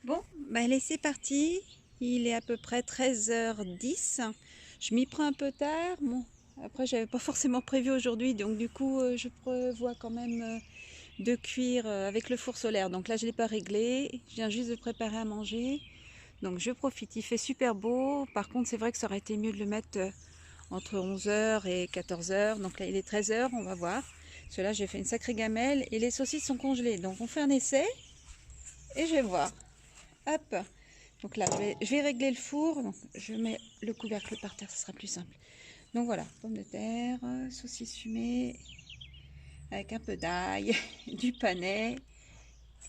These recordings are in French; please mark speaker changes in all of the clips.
Speaker 1: Bon, bah allez, c'est parti. Il est à peu près 13h10. Je m'y prends un peu tard. Bon, après, j'avais pas forcément prévu aujourd'hui, donc du coup, je prévois quand même de cuire avec le four solaire. Donc là, je l'ai pas réglé. Je viens juste de préparer à manger. Donc je profite. Il fait super beau. Par contre, c'est vrai que ça aurait été mieux de le mettre entre 11h et 14h. Donc là, il est 13h. On va voir. Parce que là, j'ai fait une sacrée gamelle et les saucisses sont congelées. Donc on fait un essai et je vais voir. Hop. Donc là, je vais régler le four. Donc, je mets le couvercle par terre, ce sera plus simple. Donc voilà, pommes de terre, saucisses fumées, avec un peu d'ail, du panais,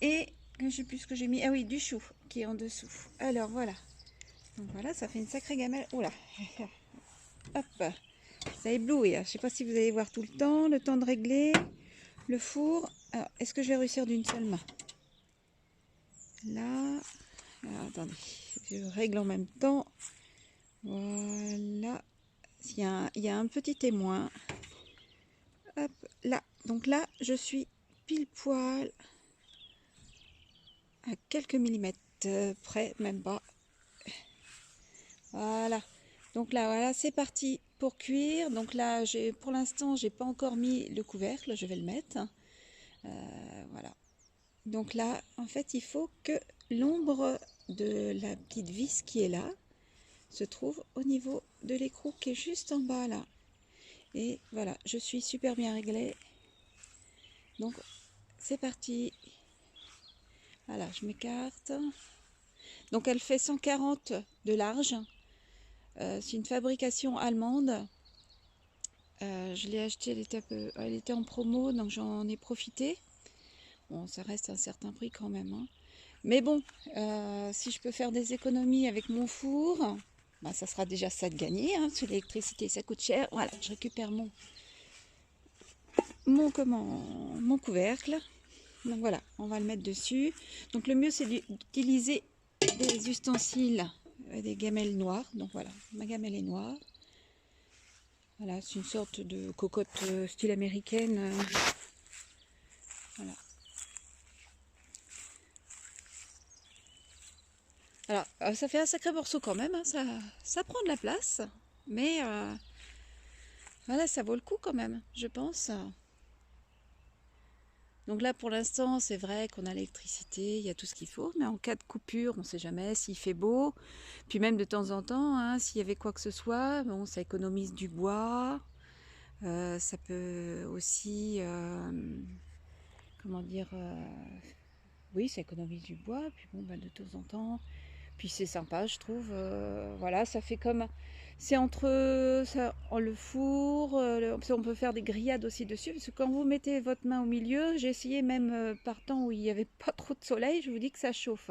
Speaker 1: et je ne sais plus ce que j'ai mis. Ah oui, du chou qui est en dessous. Alors voilà. Donc voilà, ça fait une sacrée gamelle. Oh là. Hop. Ça éblouit. Je ne sais pas si vous allez voir tout le temps de régler le four. Alors, est-ce que je vais réussir d'une seule main? Là. Alors, attendez, je règle en même temps. Voilà. Il y a un petit témoin. Hop, là. Donc là, je suis pile poil à quelques millimètres près, même pas. Voilà. Donc là, voilà, c'est parti pour cuire. Donc là, pour l'instant, j'ai pas encore mis le couvercle. Je vais le mettre. Voilà. Donc là, en fait, il faut que l'ombre de la petite vis qui est là se trouve au niveau de l'écrou qui est juste en bas là. Et voilà, je suis super bien réglée. Donc, c'est parti. Voilà, je m'écarte. Donc, elle fait 140 de large. C'est une fabrication allemande. Je l'ai achetée, elle était en promo, donc j'en ai profité. Bon, ça reste un certain prix quand même, hein. Mais bon, si je peux faire des économies avec mon four, bah, ça sera déjà ça de gagner, hein, parce que l'électricité, ça coûte cher. Voilà, je récupère mon couvercle. Donc voilà, on va le mettre dessus. Donc le mieux, c'est d'utiliser des ustensiles, des gamelles noires. Donc voilà, ma gamelle est noire. Voilà, c'est une sorte de cocotte style américaine. Voilà. Alors, ça fait un sacré morceau quand même, hein, ça prend de la place. Mais voilà, ça vaut le coup quand même, je pense. Donc là, pour l'instant, c'est vrai qu'on a l'électricité, il y a tout ce qu'il faut, mais en cas de coupure, on ne sait jamais s'il fait beau. Puis même de temps en temps, hein, s'il y avait quoi que ce soit, bon, ça économise du bois. Ça peut aussi, comment dire, oui, ça économise du bois. Puis bon, bah, de temps en temps, puis c'est sympa, je trouve. Voilà, ça fait comme, c'est entre ça, le four, on peut faire des grillades aussi dessus, parce que quand vous mettez votre main au milieu, j'ai essayé même par temps où il n'y avait pas trop de soleil, je vous dis que ça chauffe.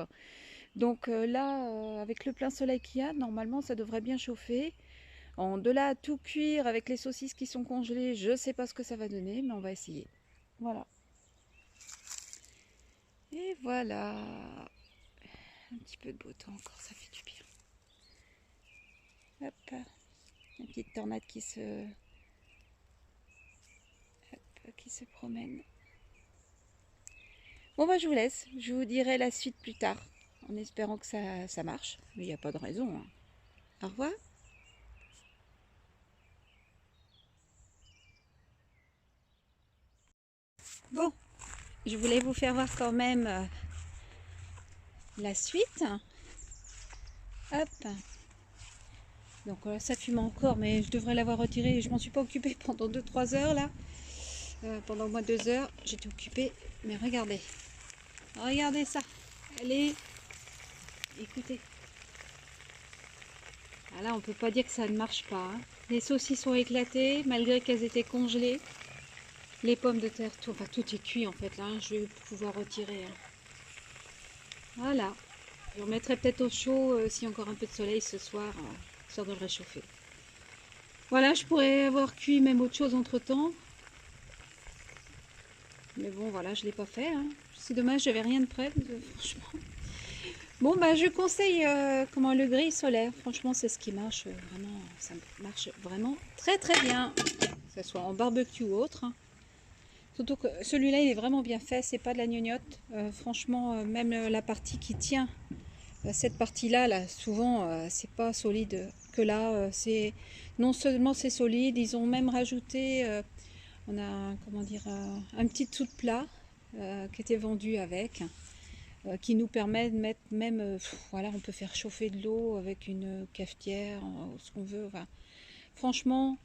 Speaker 1: Donc là, avec le plein soleil qu'il y a, normalement, ça devrait bien chauffer. De là à tout cuire avec les saucisses qui sont congelées, je ne sais pas ce que ça va donner, mais on va essayer. Voilà. Et voilà. Un petit peu de beau temps encore, ça fait du bien. Hop. Une petite tornade qui se promène. Bon, bah, je vous laisse. Je vous dirai la suite plus tard, en espérant que ça marche. Mais il n'y a pas de raison, hein. Au revoir. Bon, je voulais vous faire voir quand même la suite. Hop. Donc ça fume encore, mais je devrais l'avoir retiré. Je m'en suis pas occupée pendant 2-3 heures là. Pendant au moins 2 heures, j'étais occupée. Mais regardez. Regardez ça. Allez. Écoutez. Ah là, on peut pas dire que ça ne marche pas, hein. Les saucisses sont éclatées, malgré qu'elles étaient congelées. Les pommes de terre, tout, enfin, tout est cuit en fait là, hein. Je vais pouvoir retirer, hein. Voilà. Je remettrai peut-être au chaud s'il y a encore un peu de soleil ce soir, histoire de le réchauffer. Voilà, je pourrais avoir cuit même autre chose entre temps. Mais bon, voilà, je ne l'ai pas fait, hein. C'est dommage, j'avais rien de prêt, franchement. Bon, bah, je conseille le grill solaire. Franchement, c'est ce qui marche vraiment. Ça marche vraiment très très bien. Que ce soit en barbecue ou autre, hein. Surtout que celui-là, il est vraiment bien fait. C'est pas de la gnognotte. Franchement, même la partie qui tient Cette partie-là, là, souvent, c'est pas solide. Que là, c'est non seulement c'est solide, ils ont même rajouté, on a, comment dire, un petit dessous de plat qui était vendu avec, qui nous permet de mettre même, voilà, on peut faire chauffer de l'eau avec une cafetière, ce qu'on veut. Enfin, franchement,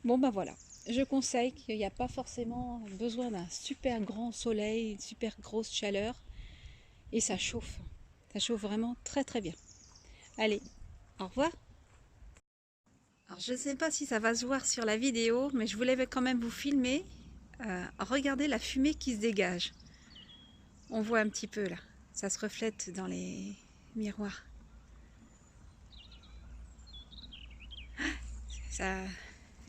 Speaker 1: bon ben voilà. Je conseille qu'il n'y a pas forcément besoin d'un super grand soleil, une super grosse chaleur, et ça chauffe. Ça chauffe vraiment très très bien. Allez, au revoir. Alors, je ne sais pas si ça va se voir sur la vidéo, mais je voulais quand même vous filmer. Regardez la fumée qui se dégage. On voit un petit peu là. Ça se reflète dans les miroirs. Ça...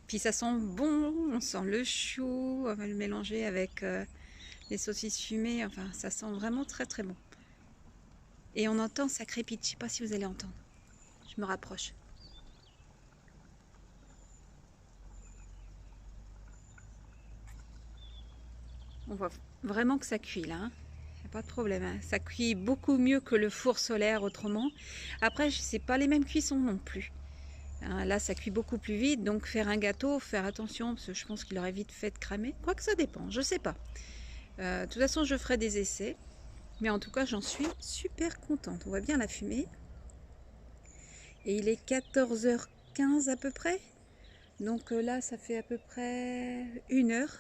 Speaker 1: Puis ça sent bon, on sent le chou, on va le mélanger avec les saucisses fumées. Enfin, ça sent vraiment très très bon. Et on entend, ça crépite. Je ne sais pas si vous allez entendre. Je me rapproche. On voit vraiment que ça cuit là. Pas de problème, hein. Ça cuit beaucoup mieux que le four solaire autrement. Après, c'est pas les mêmes cuissons non plus. Hein, là, ça cuit beaucoup plus vite, donc faire un gâteau, faire attention, parce que je pense qu'il aurait vite fait de cramer. Quoique ça dépend, je sais pas. De toute façon, je ferai des essais. Mais en tout cas, j'en suis super contente. On voit bien la fumée. Et il est 14h15 à peu près. Donc là, ça fait à peu près 1 heure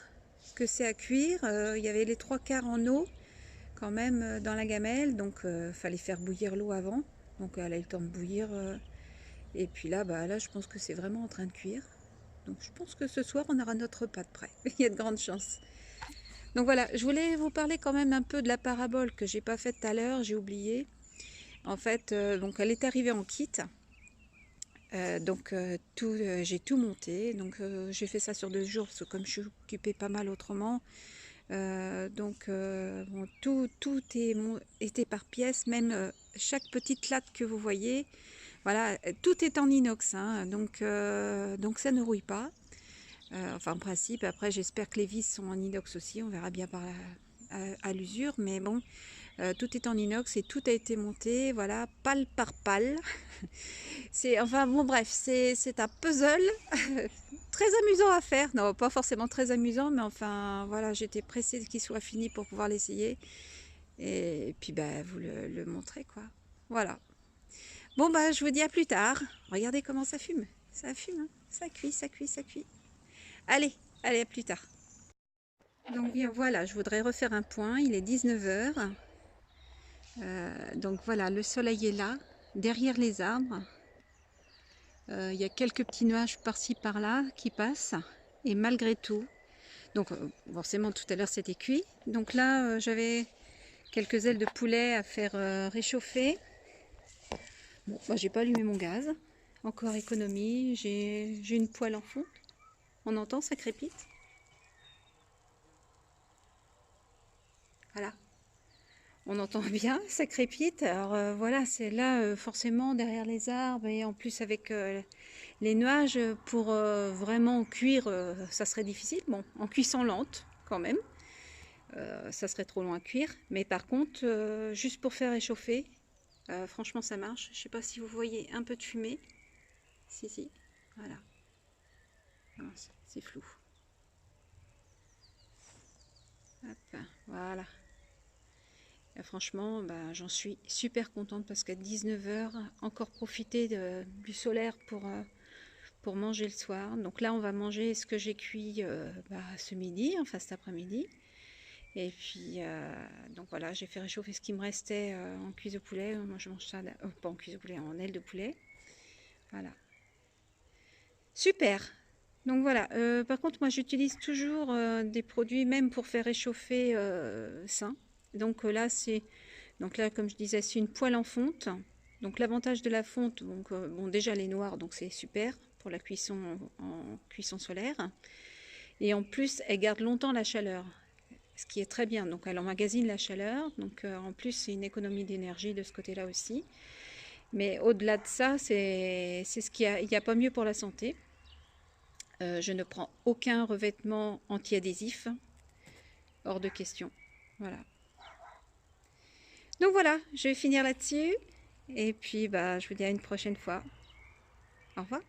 Speaker 1: que c'est à cuire. Il y avait les 3/4 en eau quand même dans la gamelle, donc fallait faire bouillir l'eau avant, donc elle a eu le temps de bouillir, et puis là, là je pense que c'est vraiment en train de cuire, donc je pense que ce soir on aura notre repas de prêt. Il y a de grandes chances. Donc voilà, je voulais vous parler quand même un peu de la parabole que j'ai pas faite tout à l'heure, j'ai oublié. En fait, donc elle est arrivée en kit, donc j'ai tout monté, donc j'ai fait ça sur 2 jours, parce que comme je suis occupée pas mal autrement, bon, tout était par pièce, même chaque petite latte que vous voyez, voilà, tout est en inox, hein, donc ça ne rouille pas. Enfin, en principe, après j'espère que les vis sont en inox aussi, on verra bien à l'usure, mais bon, tout est en inox et tout a été monté, voilà, pale par pale. Enfin bon bref, c'est un puzzle très amusant à faire. Non, pas forcément très amusant, mais enfin voilà, j'étais pressée qu'il soit fini pour pouvoir l'essayer. Et puis vous le montrer quoi. Voilà. Bon je vous dis à plus tard. Regardez comment ça fume. Ça fume, hein. Ça cuit, ça cuit, ça cuit. Allez, allez à plus tard. Donc bien voilà, je voudrais refaire un point. Il est 19h. Donc voilà, le soleil est là, derrière les arbres. Il y a quelques petits nuages par-ci par-là qui passent. Et malgré tout, donc forcément tout à l'heure c'était cuit. Donc là j'avais quelques ailes de poulet à faire réchauffer. Bon, moi j'ai pas allumé mon gaz. Encore économie. J'ai une poêle en fonte. On entend, ça crépite. Voilà. On entend bien, ça crépite. Alors voilà, c'est là forcément derrière les arbres et en plus avec les nuages pour vraiment cuire, ça serait difficile. Bon, en cuisson lente quand même, ça serait trop long à cuire. Mais par contre, juste pour faire réchauffer, franchement ça marche. Je sais pas si vous voyez un peu de fumée. Si, si, voilà. C'est flou. Hop, voilà. Franchement, j'en suis super contente parce qu'à 19h, encore profiter du solaire pour manger le soir. Donc là, on va manger ce que j'ai cuit ce midi, enfin cet après-midi. Et puis, donc voilà, j'ai fait réchauffer ce qui me restait en cuisse de poulet. Moi, je mange ça, pas en cuisse de poulet, en aile de poulet. Voilà. Super! Donc voilà, par contre, moi, j'utilise toujours des produits, même pour faire réchauffer sain. Donc là, comme je disais, c'est une poêle en fonte. Donc l'avantage de la fonte, donc, bon, déjà elle est noire, donc c'est super pour la cuisson en cuisson solaire. Et en plus, elle garde longtemps la chaleur, ce qui est très bien. Donc elle emmagasine la chaleur. Donc en plus, c'est une économie d'énergie de ce côté-là aussi. Mais au-delà de ça, c'est ce qu'il y a. Il n'y a pas mieux pour la santé. Je ne prends aucun revêtement anti-adhésif. Hors de question. Voilà. Donc voilà, je vais finir là-dessus. Et puis bah, je vous dis à une prochaine fois. Au revoir.